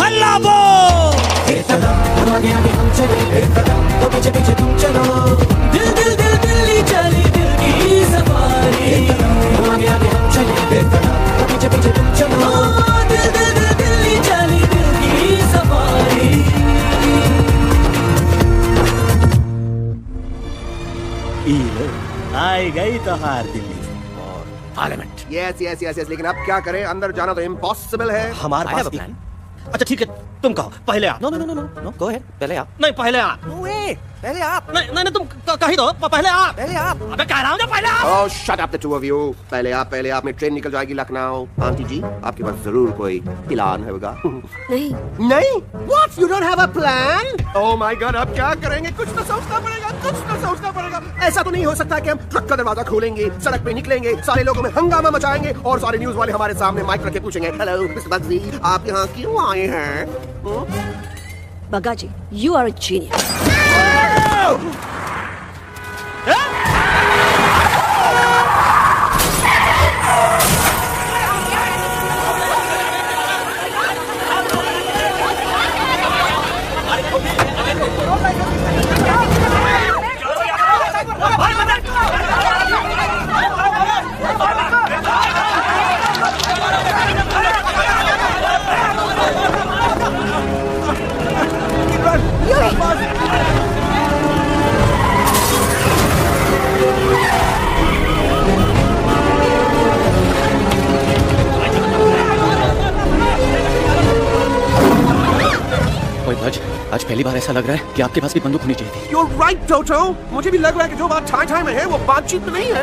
हल्ला बोल! एक कदम आगे आगे हम चले, एक कदम तो पीछे पीछे तुम चलो। दिल दिल दिल दिल्ली चली, दिल की सफारी। एक कदम आगे आगे हम चले, एक कदम तो पीछे पीछे तुम चलो। दिल दिल दिल दिल्ली चली, दिल की सफारी। आई गई तो हार Delhi parliament. Yes yes yes yes, लेकिन अब क्या करें? अंदर जाना तो इम्पॉसिबल है। हमारे पास प्लान। अच्छा ठीक है, तुम कहो पहले आप। No no no no no, go ahead, पहले आप। नहीं पहले आप। नो वे, पहले आप। नहीं नहीं तुम कही दो, पहले आप। पहले आप। अबे कह रहा हूँ ना पहले आप। Oh shut up the two of you. पहले आप, पहले आप में ट्रेन निकल जाएगी लखनऊ। आंटी जी आपके पास जरूर कोई प्लान होगा। नहीं नहीं? What? You don't have a plan? Oh my God, अब क्या करेंगे? कुछ तो सोचना पड़ेगा, कुछ तो सोचना पड़ेगा। ऐसा तो नहीं हो सकता कि हम ट्रक का दरवाजा खोलेंगे, सड़क पे निकलेंगे, सारे लोगों में हंगामा मचाएंगे और सारे न्यूज वाले हमारे सामने माइक रख के पूछेंगे, हेलो मिस्टर बग्जी, आप यहाँ क्यों आए हैं? बग्गा जी, you are a genius. ओए ध्वज, आज पहली बार ऐसा लग रहा है कि आपके पास भी बंदूक होनी चाहिए थी। You're right, Toto. मुझे भी लग रहा है कि जो बात ठाई में है वो बातचीत में नहीं है।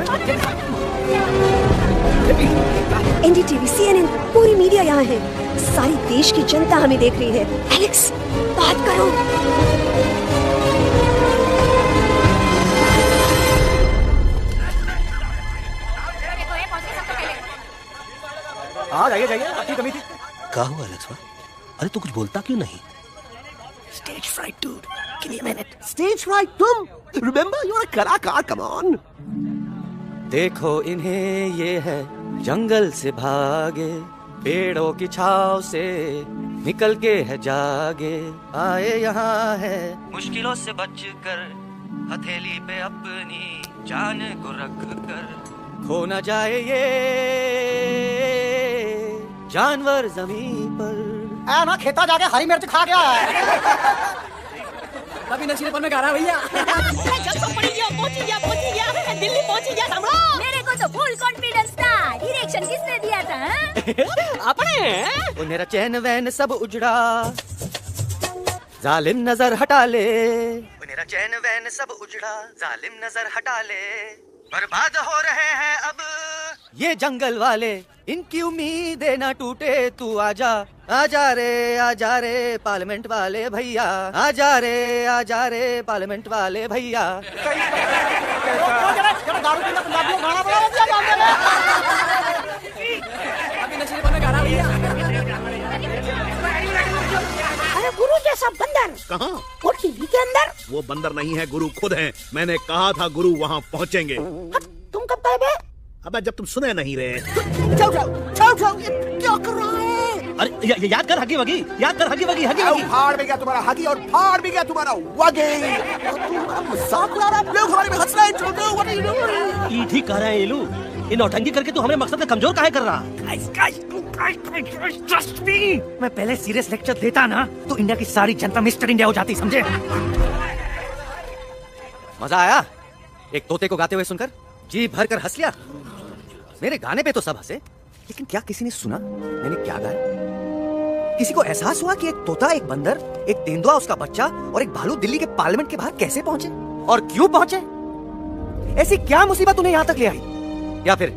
एनडीटीवी, सीएनएन, पूरी मीडिया यहाँ है। सारी देश की जनता हमें देख रही है। एलेक्स, बात करो। हाँ जाइए जाइए, आपकी कमी थी। क्या हुआ एलेक्स? अरे तू कुछ बोलता क्यों नहीं? Stage fright, dude. Give me a minute. Stage fright, तुम? Remember, you're a कलाकार. Come on. देखो इन्हें, ये है जंगल से भागे, पेड़ों की छाव से निकल के है जागे, आए यहाँ है मुश्किलों से बचकर, हथेली पे अपनी जान को रख कर, खो न जाए ये जानवर जमीन पर। ना खेता जाके हरी मिर्च खा गया है। अभी नशीलेपन में गा रहा भैया। दिल्ली पहुंची गया सामने। मेरे को तो फुल कॉन्फिडेंस था। डायरेक्शन किसने दिया था? अपने। मेरा चैन वैन सब उजड़ा, जालिम नजर हटा ले। मेरा चैन वैन सब उजड़ा, जालिम नजर हटा ले। बर्बाद हो रहे हैं अब ये जंगल वाले, इनकी उम्मीदें ना टूटे, तू आजा आजा रे पार्लियामेंट वाले भैया, आजा रे पार्लियामेंट वाले भैया। अरे गुरु जैसा बंदर कहाँ? वो टीवी के अंदर। वो बंदर नहीं है, गुरु खुद है। मैंने कहा था गुरु वहाँ पहुँचेंगे। तुम कब गए बे? अबे जब तुम सुने नहीं रहे। जाओ, ये क्या कर रहा है? अरे याद कर हगी वगी, याद कर हगी वगी। फाड़ भी गया तुम्हारा हगी और फाड़ भी गया तुम्हारा वगे। तुम्हारा मजाक उड़ा रहा है, लोग हमारे में हंस रहे हैं। Toto, what are you doing? ईठी कह रहा है ये लो, ये नौटंकी करके तू हमें मकसद का कमजोर काहे कर रहा? ट्रस्ट मी, मैं पहले सीरियस लेक्चर देता ना तो इंडिया की सारी जनता मिस्टर इंडिया हो जाती, समझे? मजा आया एक तोते को गाते हुए सुनकर? जी भर कर हंस लिया। मेरे गाने पे तो सब हंसे, लेकिन क्या किसी ने सुना मैंने क्या गाया? किसी को एहसास हुआ कि एक तोता, एक बंदर, एक तेंदुआ, उसका बच्चा और एक भालू दिल्ली के पार्लियामेंट के बाहर कैसे पहुंचे और क्यों पहुंचे? ऐसी क्या मुसीबत उन्हें यहां तक ले आई? या फिर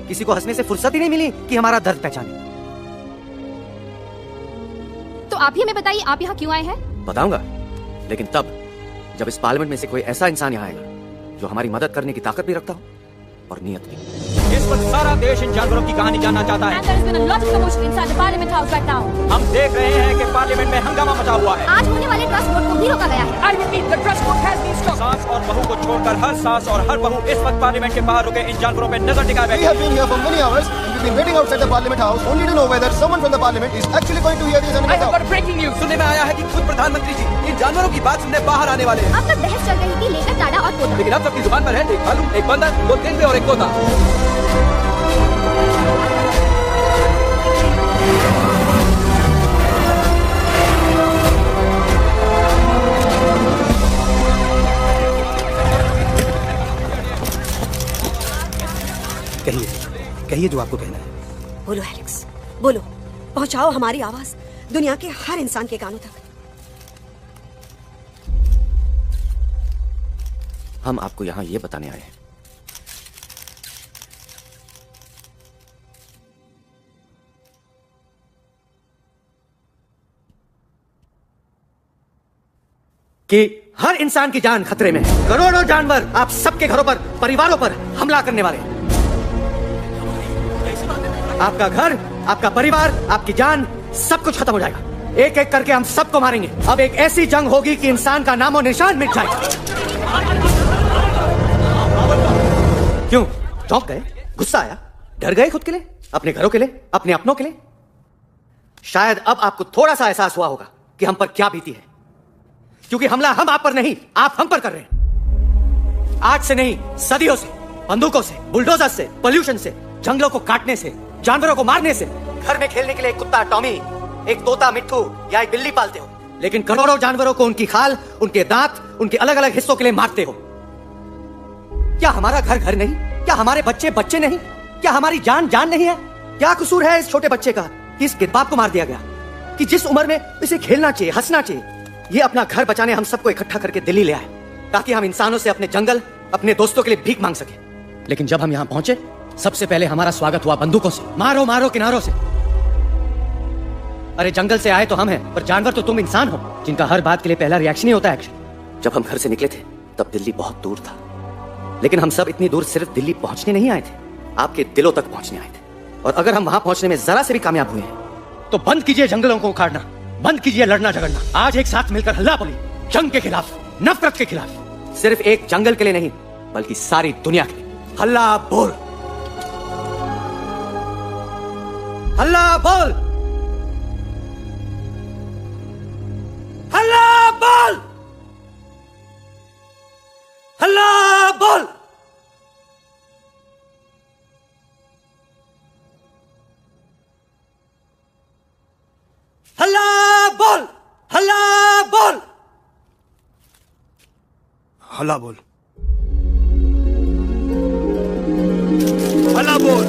किसी को हंसने से फुर्सत ही नहीं मिली कि हमारा दर्द पहचाने? तो आप ही हमें बताइए, आप यहाँ क्यों आए हैं? बताऊंगा, लेकिन तब जब इस पार्लियामेंट में से कोई ऐसा इंसान यहाँ आएगा जो हमारी मदद करने की ताकत भी रखता हो और नियत भी। इस वक्त सारा देश इन जानवरों की कहानी जानना चाहता है। हम देख रहे हैं कि पार्लियामेंट में हंगामा मचा हुआ है। आज होने वाले ट्रस्ट वोट को भी रोका गया है। सास और बहू को छोड़कर हर सास और हर बहू इस वक्त पार्लियामेंट के बाहर रुके इन जानवरों पे नजर टिकाए बैठे हैं। सुनने में आया है कि खुद प्रधानमंत्री जी इन जानवरों की बात सुनने बाहर आने वाले हैं। अब तक बहस चल रही थी लेकर टाड़ा और तोता, लेकिन अब सबकी जुबान पर है एक भालू, एक बंदर, दो तेंदुए और एक तोता। कहिए जो आपको कहना है। बोलो एलेक्स, बोलो, पहुंचाओ हमारी आवाज दुनिया के हर इंसान के कानों तक। हम आपको यहां ये बताने आए हैं कि हर इंसान की जान खतरे में है। करोड़ों जानवर आप सबके घरों पर, परिवारों पर हमला करने वाले हैं। आपका घर, आपका परिवार, आपकी जान, सब कुछ खत्म हो जाएगा। एक एक करके हम सबको मारेंगे। अब एक ऐसी जंग होगी कि इंसान का नामो निशान मिट जाएगा। क्यों चौंक गए? गुस्सा आया? डर गए खुद के लिए, अपने घरों के लिए, अपने अपनों के लिए? शायद अब आपको थोड़ा सा एहसास हुआ होगा कि हम पर क्या बीती है, क्योंकि हमला हम आप पर नहीं, आप हम पर कर रहे हैं। आज से नहीं, सदियों से, बंदूकों से, बुलडोजर से, पोल्यूशन से, जंगलों को काटने से, जानवरों को मारने से। घर में खेलने के लिए एक कुत्ता टॉमी, एक तोता मिट्ठू या एक बिल्ली पालते हो, लेकिन करोड़ों जानवरों को उनकी खाल, उनके दांत, उनके अलग अलग हिस्सों के लिए मारते हो। क्या हमारा घर घर नहीं? क्या हमारे बच्चे बच्चे नहीं? क्या हमारी जान जान नहीं है? क्या कसूर है इस छोटे बच्चे का कि इस बाप को मार दिया गया, कि जिस उम्र में इसे खेलना चाहिए, हंसना चाहिए, ये अपना घर बचाने हम सबको इकट्ठा करके दिल्ली ले आए ताकि हम इंसानों से अपने जंगल, अपने दोस्तों के लिए भीख मांग सके। लेकिन जब हम यहाँ पहुंचे, सबसे पहले हमारा स्वागत हुआ बंदूकों से। मारो मारो किनारों से। अरे जंगल से आए तो हम हैं, पर जानवर तो तुम इंसान हो, जिनका हर बात के लिए पहला रिएक्शन ही होता है एक्शन। जब हम घर से निकले थे तब दिल्ली बहुत दूर था, लेकिन हम सब इतनी दूर सिर्फ दिल्ली पहुंचने नहीं आए थे, आपके दिलों तक पहुंचने आए थे। और अगर हम वहां पहुंचने में जरा से भी कामयाब हुए हैं तो बंद कीजिए जंगलों को उखाड़ना, बंद कीजिए लड़ना झगड़ना। आज एक साथ मिलकर हल्ला बोली, जंग के खिलाफ, नफरत के खिलाफ। सिर्फ एक जंगल के लिए नहीं, बल्कि सारी दुनिया के लिए। हल्ला बोल, हल्ला बोल, हल्ला बोल, हल्ला बोल। हल्ला बोल, हल्ला बोल, हल्ला बोल, हल्ला बोल।